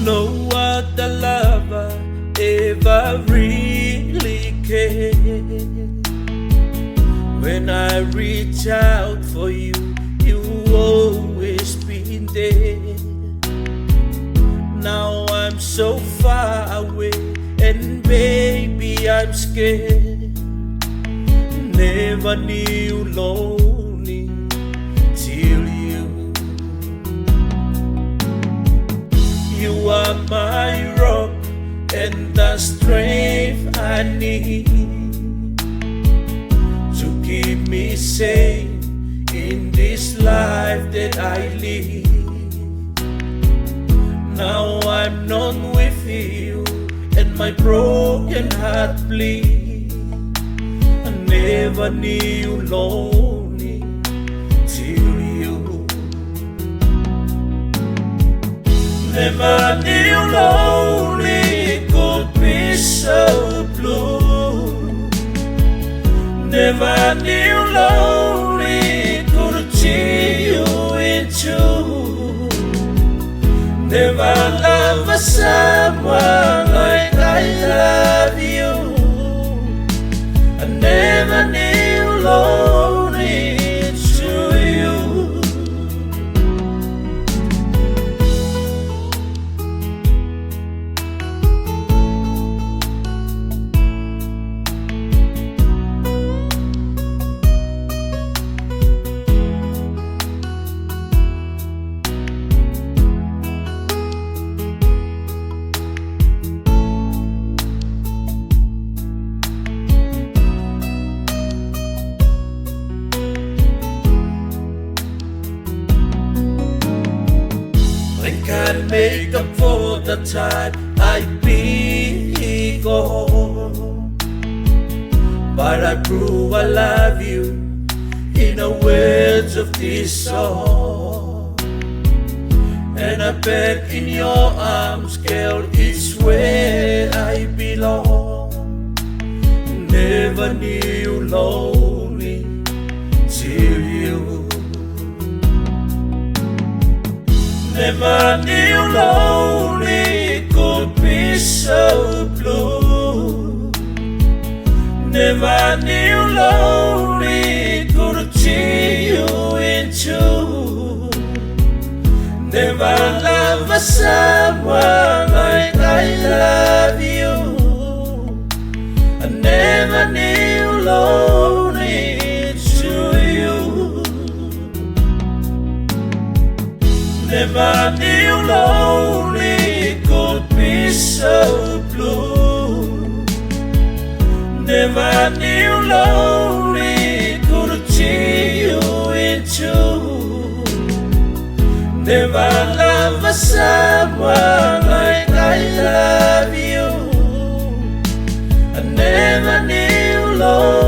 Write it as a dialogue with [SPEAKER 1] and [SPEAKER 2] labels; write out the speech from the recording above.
[SPEAKER 1] no other lover ever really cared. When I reach out for you, you always been there. Now I'm so far away, and baby I'm scared. Never knew lonely till you. You are my rock and the strength I need to keep me sane in this life that I live. Now I'm not with you and my broken heart bleeds. I never knew lonely till you. Never knew lonely could be so blue. Never knew lonely could cheer you in two. Never loved someone like I love you. I never knew lonely to you. I can't make up for the time I've been gone, but I prove I love you in the words of this song. And I bet in your arms, girl, it's where I belong. Never knew lonely till you. Never knew lonely could be so blue. Never knew lonely could cheer you in two. Never loved someone like I love you. I never knew lonely to you. Never knew lonely could be so blue. Never knew lonely could cheer you in two. Never loved someone like I love you. I never knew lonely.